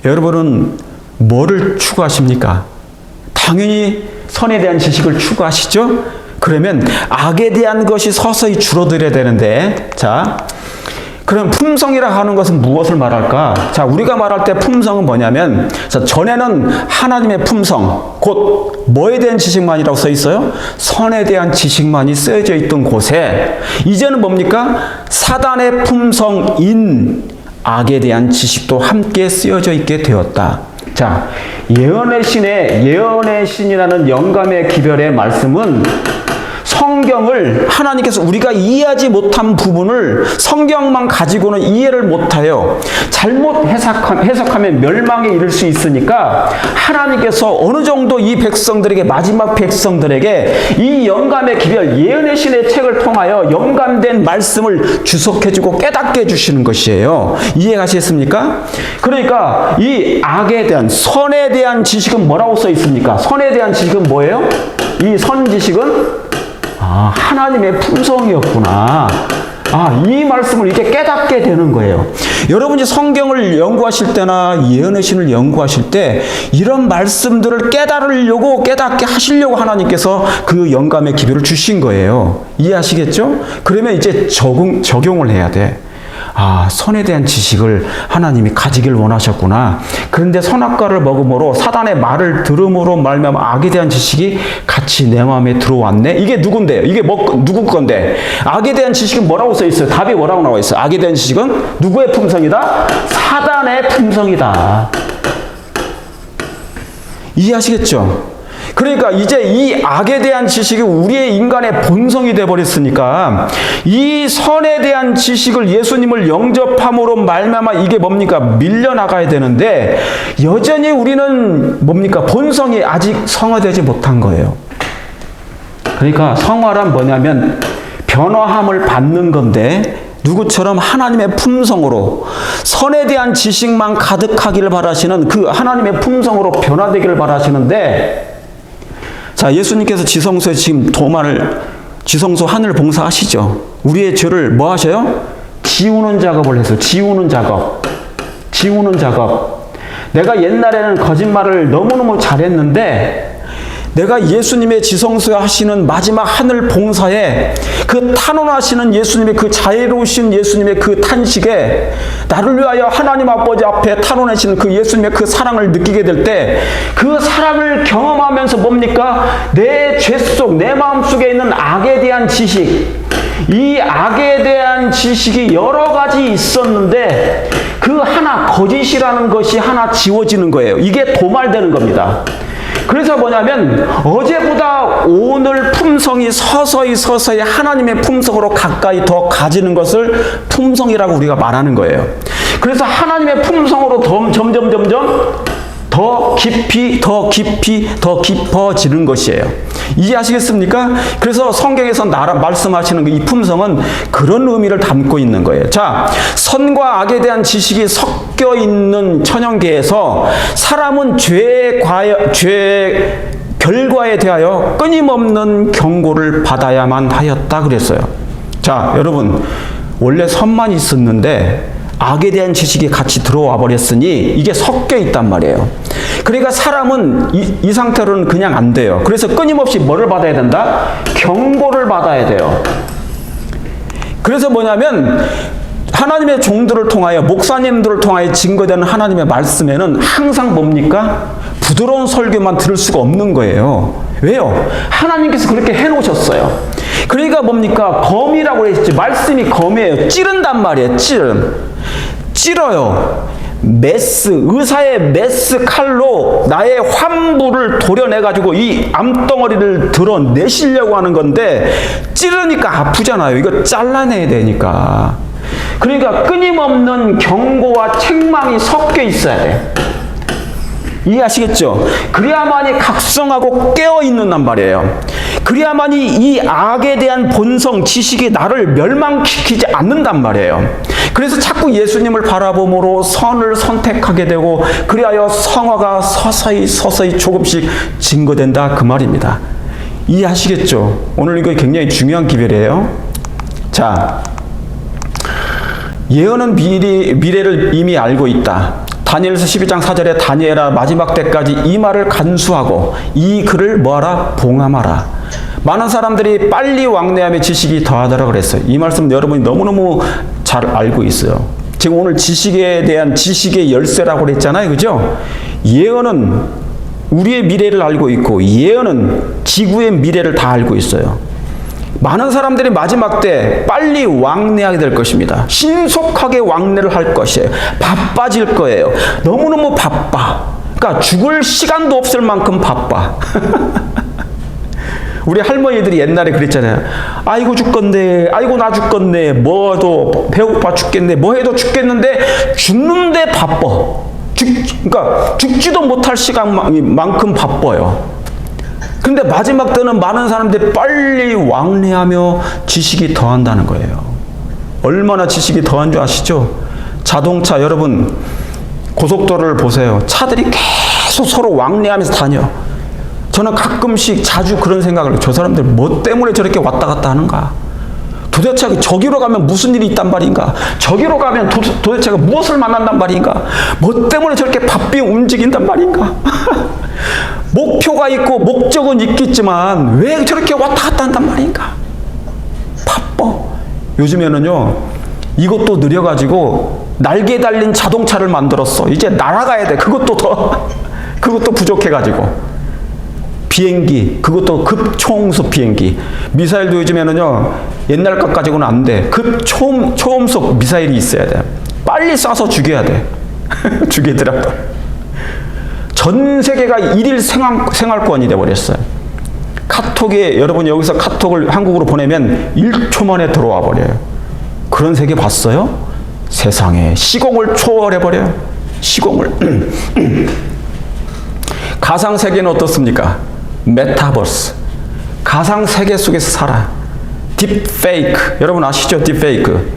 여러분은 뭐를 추구하십니까? 당연히 선에 대한 지식을 추구하시죠? 그러면 악에 대한 것이 서서히 줄어들어야 되는데, 자, 그럼 품성이라 하는 것은 무엇을 말할까? 자, 우리가 말할 때 품성은 뭐냐면, 자, 전에는 하나님의 품성, 곧 뭐에 대한 지식만이라고 써 있어요? 선에 대한 지식만이 쓰여져 있던 곳에 이제는 뭡니까? 사단의 품성인 악에 대한 지식도 함께 쓰여져 있게 되었다. 자, 예언의 신이라는 영감의 기별의 말씀은 성경을 하나님께서 우리가 이해하지 못한 부분을 성경만 가지고는 이해를 못하여 잘못 해석하면 멸망에 이를 수 있으니까 하나님께서 어느 정도 이 백성들에게, 마지막 백성들에게 이 영감의 기별, 예언의 신의 책을 통하여 영감된 말씀을 주석해주고 깨닫게 해주시는 것이에요. 이해가시겠습니까? 그러니까 이 악에 대한, 선에 대한 지식은 뭐라고 써 있습니까? 선에 대한 지식은 뭐예요? 이 선 지식은 하나님의 품성이었구나. 이 말씀을 이제 깨닫게 되는 거예요. 여러분이 성경을 연구하실 때나 예언의 신을 연구하실 때 이런 말씀들을 깨닫게 하시려고 하나님께서 그 영감의 기별을 주신 거예요. 이해하시겠죠? 그러면 이제 적용을 해야 돼. 선에 대한 지식을 하나님이 가지길 원하셨구나. 그런데 선악과를 먹음으로 사단의 말을 들음으로 말미암아 악에 대한 지식이 같이 내 마음에 들어왔네. 이게 누군데요? 이게 누구 건데? 악에 대한 지식은 뭐라고 써 있어요? 답이 뭐라고 나와 있어요? 악에 대한 지식은 누구의 품성이다? 사단의 품성이다. 이해하시겠죠? 그러니까 이제 이 악에 대한 지식이 우리의 인간의 본성이 되어버렸으니까 이 선에 대한 지식을 예수님을 영접함으로 말미암아 이게 뭡니까? 밀려나가야 되는데 여전히 우리는 뭡니까? 본성이 아직 성화되지 못한 거예요. 그러니까 성화란 뭐냐면 변화함을 받는 건데 누구처럼 하나님의 품성으로 선에 대한 지식만 가득하기를 바라시는 그 하나님의 품성으로 변화되기를 바라시는데 자, 예수님께서 지성소에 지금 지성소 하늘 봉사하시죠. 우리의 죄를 뭐 하셔요? 지우는 작업을 해서 지우는 작업. 내가 옛날에는 거짓말을 너무너무 잘했는데 내가 예수님의 지성소에 하시는 마지막 하늘 봉사에 그 탄원하시는 예수님의 그 자애로우신 예수님의 그 탄식에 나를 위하여 하나님 아버지 앞에 탄원하시는 그 예수님의 그 사랑을 느끼게 될 때 그 사랑을 경험하면서 뭡니까? 내 죄 속, 내 마음속에 있는 악에 대한 지식, 이 악에 대한 지식이 여러 가지 있었는데 그 하나, 거짓이라는 것이 하나 지워지는 거예요. 이게 도말되는 겁니다. 그래서 뭐냐면 어제보다 오늘 품성이 서서히 하나님의 품성으로 가까이 더 가지는 것을 품성이라고 우리가 말하는 거예요. 그래서 하나님의 품성으로 점점 더 깊어지는 것이에요. 이해하시겠습니까? 그래서 성경에서 말씀하시는 이 품성은 그런 의미를 담고 있는 거예요. 자, 선과 악에 대한 지식이 섞여 있는 천연계에서 사람은 죄 결과에 대하여 끊임없는 경고를 받아야만 하였다 그랬어요. 자, 여러분, 원래 선만 있었는데 악에 대한 지식이 같이 들어와 버렸으니 이게 섞여 있단 말이에요. 그러니까 사람은 이 상태로는 그냥 안 돼요. 그래서 끊임없이 뭐를 받아야 된다? 경고를 받아야 돼요. 그래서 뭐냐면 하나님의 종들을 통하여, 목사님들을 통하여 증거되는 하나님의 말씀에는 항상 뭡니까? 부드러운 설교만 들을 수가 없는 거예요. 왜요? 하나님께서 그렇게 해놓으셨어요. 그러니까 뭡니까? 검이라고 했지. 말씀이 검이에요. 찌른단 말이에요. 찔러요. 의사의 메스 칼로 나의 환부를 도려내가지고 이 암덩어리를 드러내시려고 하는 건데 찌르니까 아프잖아요. 이거 잘라내야 되니까. 그러니까 끊임없는 경고와 책망이 섞여 있어야 돼. 이해하시겠죠? 그래야만이 각성하고 깨어있는단 말이에요. 그래야만이 이 악에 대한 본성, 지식이 나를 멸망시키지 않는단 말이에요. 그래서 자꾸 예수님을 바라봄으로 선을 선택하게 되고 그리하여 성화가 서서히 조금씩 증거된다 그 말입니다. 이해하시겠죠? 오늘 이거 굉장히 중요한 기별이에요. 자, 예언은 미래를 이미 알고 있다. 다니엘서 12장 4절에 다니엘아 마지막 때까지 이 말을 간수하고 이 글을 뭐하라? 봉함하라. 많은 사람들이 빨리 왕래하며 지식이 더하더라 그랬어요. 이 말씀 여러분이 너무너무 잘 알고 있어요. 지금 오늘 지식에 대한 지식의 열쇠라고 그랬잖아요. 그죠? 예언은 우리의 미래를 알고 있고 예언은 지구의 미래를 다 알고 있어요. 많은 사람들이 마지막 때 빨리 왕래하게 될 것입니다. 신속하게 왕래를 할 것이에요. 바빠질 거예요. 너무너무 바빠. 그러니까 죽을 시간도 없을 만큼 바빠. 우리 할머니들이 옛날에 그랬잖아요. 아이고 죽겠네. 아이고 나 죽겠네. 뭐도 배고파 죽겠네. 뭐 해도 죽겠는데 죽는데 바빠. 그러니까 죽지도 못할 시간만큼 바빠요. 근데 마지막 때는 많은 사람들이 빨리 왕래하며 지식이 더한다는 거예요. 얼마나 지식이 더한 줄 아시죠? 자동차 여러분 고속도로를 보세요. 차들이 계속 서로 왕래하면서 다녀. 저는 가끔씩 자주 그런 생각을 해요. 저 사람들 뭐 때문에 저렇게 왔다 갔다 하는가? 도대체 저기로 가면 무슨 일이 있단 말인가? 저기로 가면 도대체 무엇을 만난단 말인가? 뭐 때문에 저렇게 바삐 움직인단 말인가? 목표가 있고 목적은 있겠지만 왜 저렇게 왔다 갔다 한단 말인가? 바빠. 요즘에는요 이것도 느려가지고 날개 달린 자동차를 만들었어. 이제 날아가야 돼. 그것도 부족해가지고 비행기, 그것도 급초음속 비행기. 미사일도 요즘에는요 옛날 것 가지고는 안 돼. 급초음속 미사일이 있어야 돼. 빨리 쏴서 죽여야 돼. 죽이더라도. 전 세계가 일일 생활권이 돼버렸어요. 카톡에 여러분 여기서 카톡을 한국으로 보내면 1초 만에 들어와 버려요. 그런 세계 봤어요? 세상에 시공을 초월해버려요. 시공을. 가상세계는 어떻습니까? 메타버스. 가상세계 속에서 살아. 딥페이크. 여러분 아시죠? 딥페이크.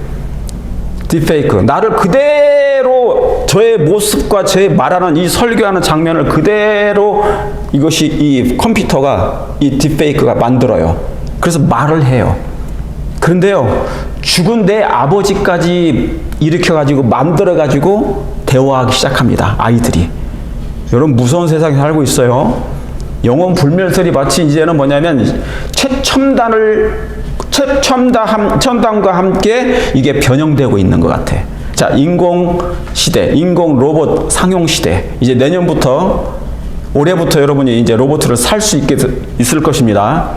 나를 그대로 저의 모습과 제 말하는 이 설교하는 장면을 그대로 이것이 이 컴퓨터가 이 딥페이크가 만들어요. 그래서 말을 해요. 그런데요 죽은 내 아버지까지 일으켜가지고 만들어가지고 대화하기 시작합니다. 아이들이. 여러분 무서운 세상에 살고 있어요. 영원 불멸설이 마치 이제는 뭐냐면 최첨단과 함께 이게 변형되고 있는 것 같아. 자, 인공 시대, 인공 로봇 상용 시대. 이제 내년부터 올해부터 여러분이 이제 로봇을 살 수 있을 것입니다.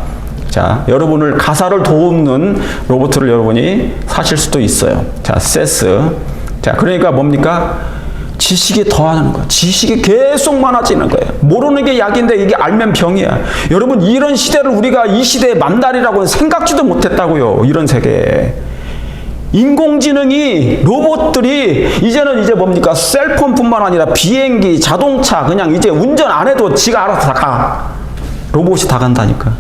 자, 여러분을 가사를 도우는 로봇을 여러분이 사실 수도 있어요. 자, 세스. 자, 그러니까 뭡니까? 지식이 더하는 거야. 지식이 계속 많아지는 거예요. 모르는 게 약인데 이게 알면 병이야. 여러분 이런 시대를 우리가 이 시대에 만날이라고 생각지도 못했다고요. 이런 세계에. 인공지능이 로봇들이 이제는 이제 뭡니까? 셀폰뿐만 아니라 비행기, 자동차 그냥 이제 운전 안 해도 지가 알아서 다 가. 로봇이 다 간다니까.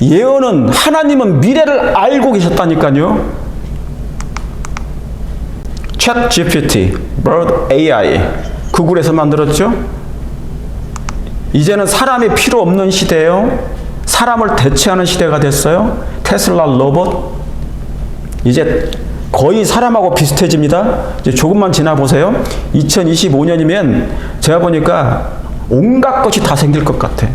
예언은 하나님은 미래를 알고 계셨다니까요. 챗 GPT, Bird AI, 구글에서 만들었죠? 이제는 사람이 필요 없는 시대예요. 사람을 대체하는 시대가 됐어요. 테슬라 로봇. 이제 거의 사람하고 비슷해집니다. 이제 조금만 지나보세요. 2025년이면 제가 보니까 온갖 것이 다 생길 것 같아.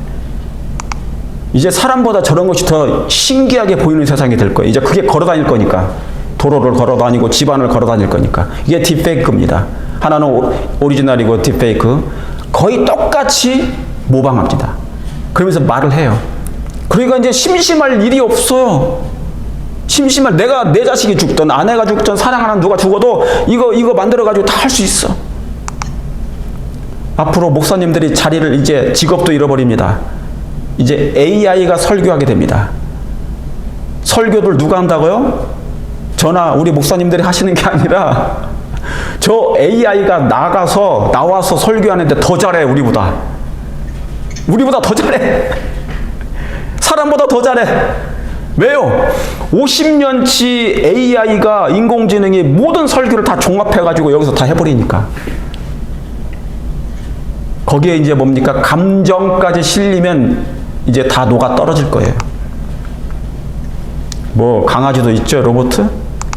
이제 사람보다 저런 것이 더 신기하게 보이는 세상이 될 거예요. 이제 그게 걸어 다닐 거니까. 도로를 걸어 다니고 집안을 걸어 다닐 거니까. 이게 딥페이크입니다. 하나는 오리지널이고 딥페이크. 거의 똑같이 모방합니다. 그러면서 말을 해요. 그러니까 이제 심심할 일이 없어요. 내가 내 자식이 죽든 아내가 죽든 사랑하는 누가 죽어도 이거 만들어가지고 다 할 수 있어. 앞으로 목사님들이 자리를 이제 직업도 잃어버립니다. 이제 AI가 설교하게 됩니다. 설교들 누가 한다고요? 저나 우리 목사님들이 하시는 게 아니라 저 AI가 나와서 설교하는데 더 잘해. 우리보다 더 잘해. 사람보다 더 잘해. 왜요? 50년치 AI가 인공지능이 모든 설교를 다 종합해가지고 여기서 다 해버리니까. 거기에 이제 뭡니까? 감정까지 실리면 이제 다 녹아 떨어질 거예요. 뭐 강아지도 있죠, 로봇?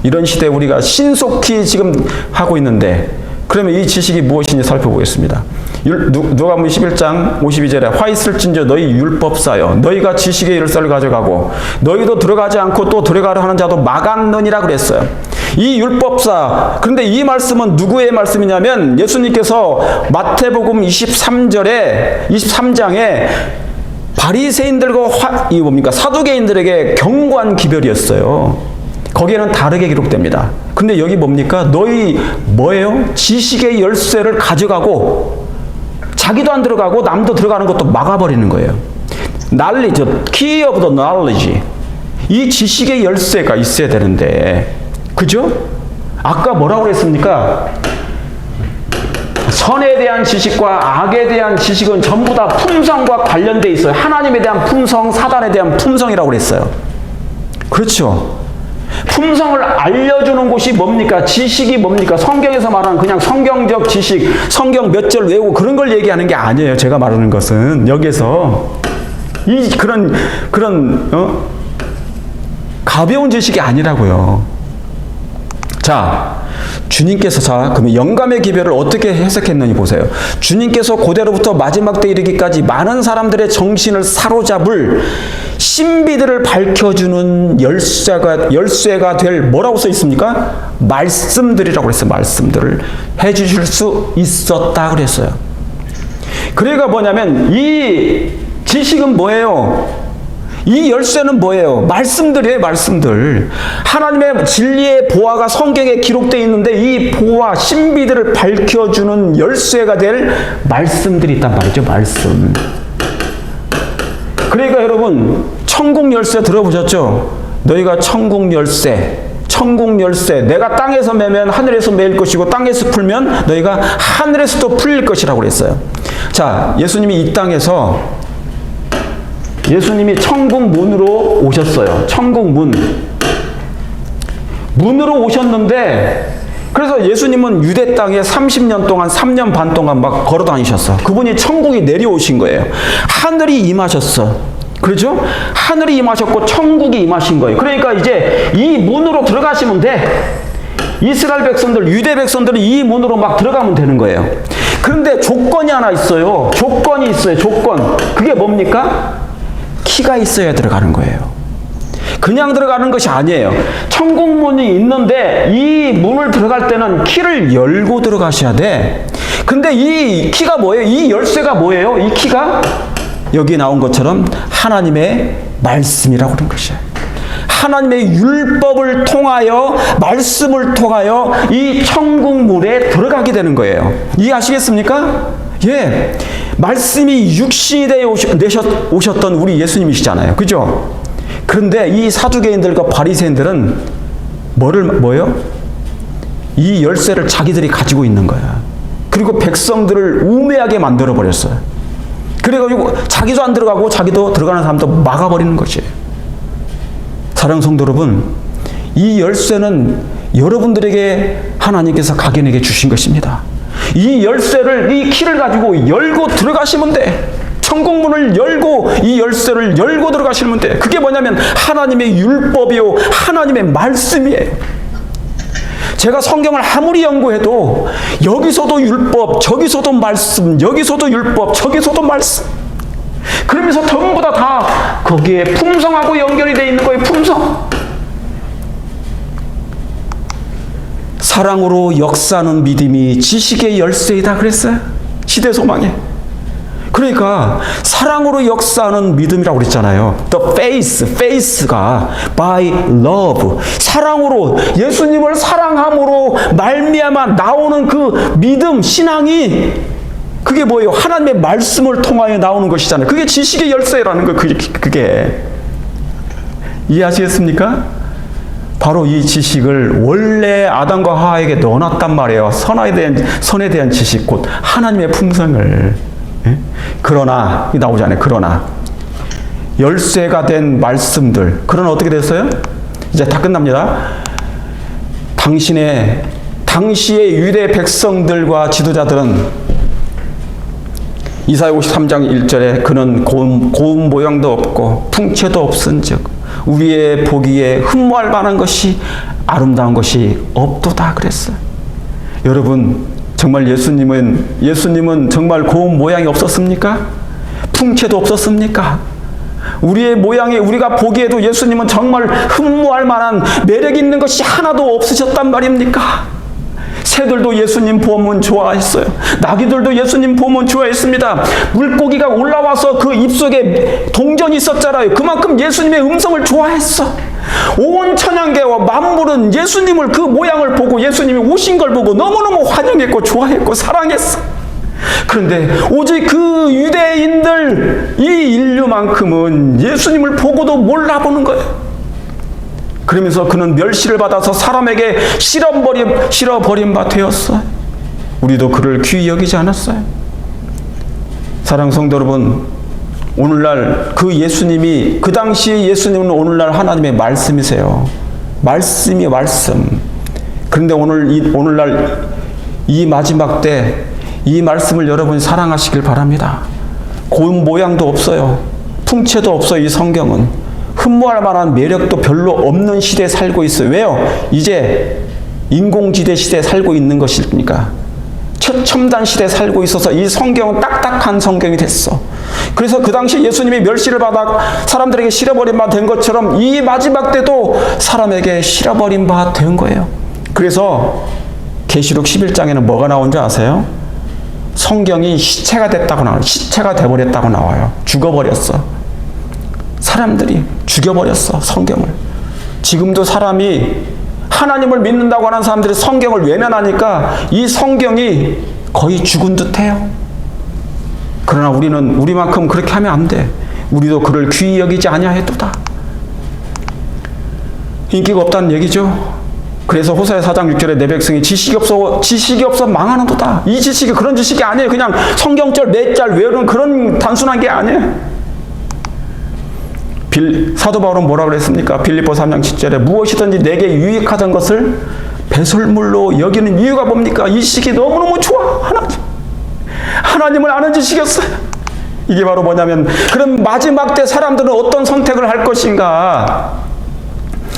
이런 시대에 우리가 신속히 지금 하고 있는데 그러면 이 지식이 무엇인지 살펴보겠습니다. 누가복음 11장 52절에 화 있을진저 너희 율법사여 너희가 지식의 열쇠를 가져가고 너희도 들어가지 않고 또 들어가려 하는 자도 막았느니라 그랬어요. 이 율법사, 그런데 이 말씀은 누구의 말씀이냐면 예수님께서 마태복음 23장에 바리새인들과 사두개인들에게 경고한 기별이었어요. 거기에는 다르게 기록됩니다. 근데 여기 뭡니까? 너희 뭐예요? 지식의 열쇠를 가져가고 자기도 안 들어가고 남도 들어가는 것도 막아버리는 거예요. knowledge, key of the knowledge. 이 지식의 열쇠가 있어야 되는데, 그죠? 아까 뭐라고 그랬습니까? 선에 대한 지식과 악에 대한 지식은 전부 다 품성과 관련돼 있어요. 하나님에 대한 품성, 사단에 대한 품성이라고 그랬어요. 그렇죠? 품성을 알려주는 곳이 뭡니까? 지식이 뭡니까? 성경에서 말하는 그냥 성경적 지식, 성경 몇 절 외우고 그런 걸 얘기하는 게 아니에요. 제가 말하는 것은 여기서 그런 가벼운 지식이 아니라고요. 자, 주님께서 그러면 영감의 기별을 어떻게 해석했느니 보세요. 주님께서 고대로부터 마지막 때 이르기까지 많은 사람들의 정신을 사로잡을 신비들을 밝혀주는 열쇠가 될 뭐라고 써 있습니까? 말씀들이라고 그랬어요. 말씀들을 해주실 수 있었다 그랬어요. 그러니까 뭐냐면 이 지식은 뭐예요? 이 열쇠는 뭐예요? 말씀들이에요. 말씀들. 하나님의 진리의 보화가 성경에 기록되어 있는데 이 보화, 신비들을 밝혀주는 열쇠가 될 말씀들이 있단 말이죠. 말씀. 그러니까 여러분, 천국 열쇠 들어보셨죠? 너희가 천국 열쇠, 내가 땅에서 매면 하늘에서 매일 것이고 땅에서 풀면 너희가 하늘에서도 풀릴 것이라고 그랬어요. 자, 예수님이 천국 문으로 오셨어요. 천국 문으로 오셨는데, 그래서 예수님은 유대 땅에 30년 동안, 3년 반 동안 막 걸어 다니셨어. 그분이 천국이 내려오신 거예요. 하늘이 임하셨어. 그렇죠? 하늘이 임하셨고 천국이 임하신 거예요. 그러니까 이제 이 문으로 들어가시면 돼. 이스라엘 백성들, 유대 백성들은 이 문으로 막 들어가면 되는 거예요. 그런데 조건이 하나 있어요. 조건이 있어요. 조건. 그게 뭡니까? 키가 있어야 들어가는 거예요. 그냥 들어가는 것이 아니에요. 천국문이 있는데 이 문을 들어갈 때는 키를 열고 들어가셔야 돼. 근데 이 키가 뭐예요? 이 열쇠가 뭐예요? 이 키가 여기 나온 것처럼 하나님의 말씀이라고 그런 것이에요. 하나님의 율법을 통하여, 말씀을 통하여 이 천국문에 들어가게 되는 거예요. 이해하시겠습니까? 예. 말씀이 육신이 되어 오셨던 우리 예수님이시잖아요. 그죠? 그런데 이 사두개인들과 바리새인들은 뭐요? 이 열쇠를 자기들이 가지고 있는 거야. 그리고 백성들을 우매하게 만들어 버렸어요. 그래가지고 자기도 안 들어가고 자기도 들어가는 사람도 막아버리는 것이에요. 사랑하는 성도 여러분, 이 열쇠는 여러분들에게 하나님께서 각인에게 주신 것입니다. 이 열쇠를, 이 키를 가지고 열고 들어가시면 돼. 천국문을 열고 이 열쇠를 열고 들어가시면 돼. 그게 뭐냐면 하나님의 율법이요, 하나님의 말씀이에요. 제가 성경을 아무리 연구해도 여기서도 율법, 저기서도 말씀, 여기서도 율법, 저기서도 말씀. 그러면서 전부 다 거기에 품성하고 연결이 되어 있는 거예요. 품성. 사랑으로 역사하는 믿음이 지식의 열쇠이다 그랬어요. 시대 소망에. 그러니까 사랑으로 역사하는 믿음이라고 그랬잖아요. The faith가 by love. 사랑으로, 예수님을 사랑함으로 말미암아 나오는 그 믿음, 신앙이 그게 뭐예요? 하나님의 말씀을 통하여 나오는 것이잖아요. 그게 지식의 열쇠라는 거. 그게 이해하시겠습니까? 바로 이 지식을 원래 아담과 하와에게 넣어놨단 말이에요. 선에 대한 지식, 곧 하나님의 품성을. 예? 그러나 나오잖아요. 그러나 열쇠가 된 말씀들. 그러나 어떻게 됐어요? 이제 다 끝납니다. 당시의 유대 백성들과 지도자들은 이사야 53장 1절에 그는 고운 모양도 없고 풍채도 없은즉 우리의 보기에 흠모할 만한 것이 아름다운 것이 없도다 그랬어요. 여러분, 정말 예수님은 정말 고운 모양이 없었습니까? 풍채도 없었습니까? 우리의 모양이 우리가 보기에도 예수님은 정말 흠모할 만한 매력 있는 것이 하나도 없으셨단 말입니까? 새들도 예수님 보면 좋아했어요. 나귀들도 예수님 보면 좋아했습니다. 물고기가 올라와서 그 입속에 동전이 있었잖아요. 그만큼 예수님의 음성을 좋아했어. 온 천양계와 만물은 예수님을 그 모양을 보고 예수님이 오신 걸 보고 너무너무 환영했고 좋아했고 사랑했어. 그런데 오직 그 유대인들 이 인류만큼은 예수님을 보고도 몰라보는 거예요. 그러면서 그는 멸시를 받아서 사람에게 실어버린 바 되었어요. 우리도 그를 귀히 여기지 않았어요. 사랑하는 성도 여러분, 오늘날 그 예수님이, 그 당시의 예수님은 오늘날 하나님의 말씀이세요. 말씀이 말씀. 그런데 오늘날 이 마지막 때 이 말씀을 여러분이 사랑하시길 바랍니다. 고운 모양도 없어요. 풍채도 없어요. 이 성경은. 흠모할 만한 매력도 별로 없는 시대에 살고 있어요. 왜요? 이제 인공지대 시대에 살고 있는 것이니까. 최첨단 시대에 살고 있어서 이 성경은 딱딱한 성경이 됐어. 그래서 그 당시 예수님이 멸시를 받아 사람들에게 실어버린 바 된 것처럼 이 마지막 때도 사람에게 실어버린 바 된 거예요. 그래서 계시록 11장에는 뭐가 나온 줄 아세요? 성경이 시체가 됐다고 나와요. 시체가 돼버렸다고 나와요. 죽어버렸어. 사람들이 죽여버렸어. 성경을. 지금도 사람이 하나님을 믿는다고 하는 사람들이 성경을 외면하니까 이 성경이 거의 죽은 듯해요. 그러나 우리만큼 그렇게 하면 안 돼. 우리도 그를 귀히 여기지 아니하였도다. 인기가 없다는 얘기죠. 그래서 호세아 4장 6절에 내 백성이 지식이 없어 망하는도다. 이 지식이 그런 지식이 아니에요. 그냥 성경절 몇 절 외우는 그런 단순한 게 아니에요. 사도 바울은 뭐라고 그랬습니까? 빌립보 3장 7절에 무엇이든지 내게 유익하던 것을 배설물로 여기는 이유가 뭡니까? 이 지식이 너무너무 좋아. 하나님을 아는 지식이었어요. 이게 바로 뭐냐면, 그럼 마지막 때 사람들은 어떤 선택을 할 것인가?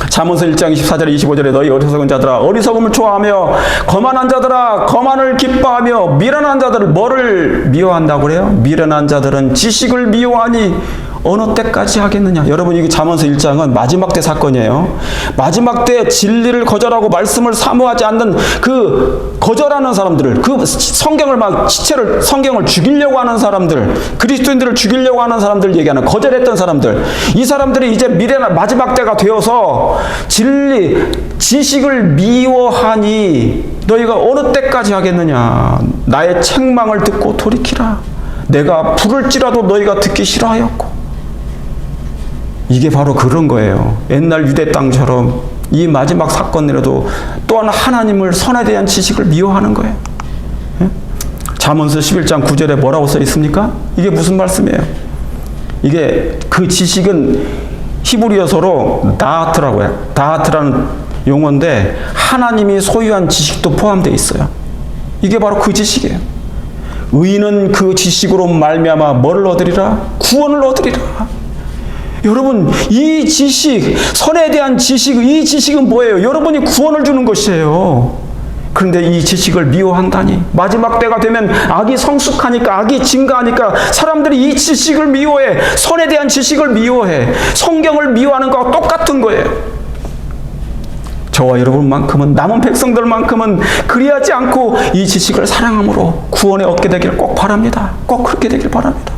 잠언서 1장 24절에 25절에 너희 어리석은 자들아 어리석음을 좋아하며 거만한 자들아 거만을 기뻐하며 미련한 자들을 뭐를 미워한다고 그래요? 미련한 자들은 지식을 미워하니 어느 때까지 하겠느냐? 여러분, 이게 잠언서 1장은 마지막 때 사건이에요. 마지막 때 진리를 거절하고 말씀을 사모하지 않는 그 거절하는 사람들을, 그 성경을 성경을 죽이려고 하는 사람들, 그리스도인들을 죽이려고 하는 사람들 얘기하는, 거절했던 사람들, 이 사람들이 이제 마지막 때가 되어서 지식을 미워하니 너희가 어느 때까지 하겠느냐? 나의 책망을 듣고 돌이키라. 내가 부를지라도 너희가 듣기 싫어하였고. 이게 바로 그런 거예요. 옛날 유대 땅처럼 이 마지막 사건이라도 또한 하나님을, 선에 대한 지식을 미워하는 거예요. 잠언서 11장 9절에 뭐라고 써 있습니까? 이게 무슨 말씀이에요? 이게 그 지식은 히브리어서로 다하트라고 해요. 다하트라는 용어인데 하나님이 소유한 지식도 포함되어 있어요. 이게 바로 그 지식이에요. 의인은 그 지식으로 말미암아 뭐를 얻으리라? 구원을 얻으리라. 여러분, 이 지식, 선에 대한 지식, 이 지식은 뭐예요? 여러분이 구원을 주는 것이에요. 그런데 이 지식을 미워한다니. 마지막 때가 되면 악이 성숙하니까, 악이 증가하니까 사람들이 이 지식을 미워해. 선에 대한 지식을 미워해. 성경을 미워하는 것과 똑같은 거예요. 저와 여러분만큼은, 남은 백성들만큼은 그리하지 않고 이 지식을 사랑함으로 구원에 얻게 되기를 꼭 바랍니다. 꼭 그렇게 되길 바랍니다.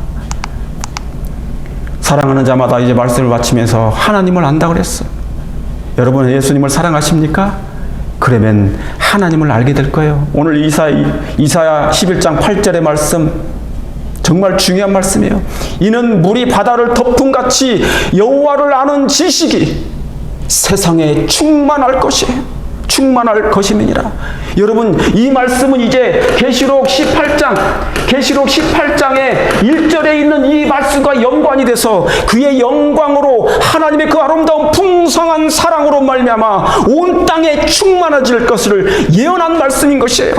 사랑하는 자마다 이제 말씀을 마치면서 하나님을 안다 그랬어. 여러분, 예수님을 사랑하십니까? 그러면 하나님을 알게 될 거예요. 오늘 이사야 11장 8절의 말씀, 정말 중요한 말씀이에요. 이는 물이 바다를 덮은 같이 여호와를 아는 지식이 세상에 충만할 것이에요. 충만할 것임이니라. 여러분, 이 말씀은 이제 계시록 18장에 1절에 있는 이 말씀과 연관이 돼서 그의 영광으로, 하나님의 그 아름다운 풍성한 사랑으로 말미암아 온 땅에 충만해질 것을 예언한 말씀인 것이에요.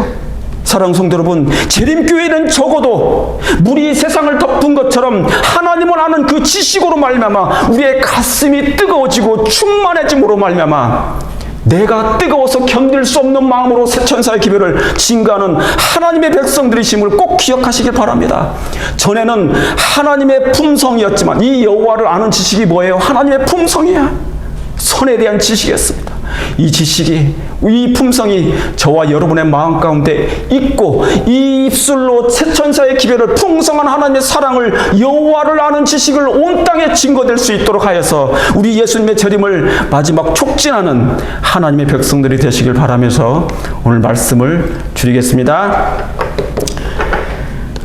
사랑하는 성도 여러분, 재림교회는 적어도 물이 세상을 덮은 것처럼 하나님을 아는 그 지식으로 말미암아 우리의 가슴이 뜨거워지고 충만해짐으로 말미암아 내가 뜨거워서 견딜 수 없는 마음으로 새 천사의 기별을 증거하는 하나님의 백성들이심을 꼭 기억하시길 바랍니다. 전에는 하나님의 품성이었지만 이 여호와를 아는 지식이 뭐예요? 하나님의 품성이야. 선에 대한 지식이었습니다. 이 지식이, 이 품성이 저와 여러분의 마음 가운데 있고 이 입술로 새 천사의 기별을, 풍성한 하나님의 사랑을, 여호와를 아는 지식을 온 땅에 증거될 수 있도록 하여서 우리 예수님의 재림을 마지막 촉진하는 하나님의 백성들이 되시길 바라면서 오늘 말씀을 줄이겠습니다.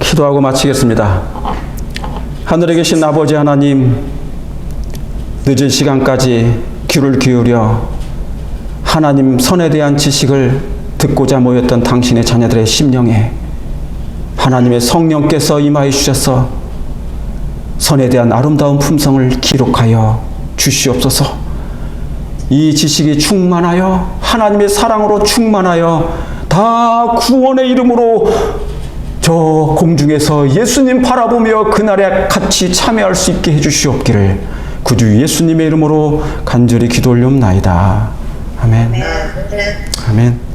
기도하고 마치겠습니다. 하늘에 계신 아버지 하나님, 늦은 시간까지 귀를 기울여 하나님 선에 대한 지식을 듣고자 모였던 당신의 자녀들의 심령에 하나님의 성령께서 임하여 주셔서 선에 대한 아름다운 품성을 기록하여 주시옵소서. 이 지식이 충만하여 하나님의 사랑으로 충만하여 다 구원의 이름으로 저 공중에서 예수님 바라보며 그날에 같이 참여할 수 있게 해주시옵기를 구주 예수님의 이름으로 간절히 기도 올리옵나이다. 아멘. 아멘.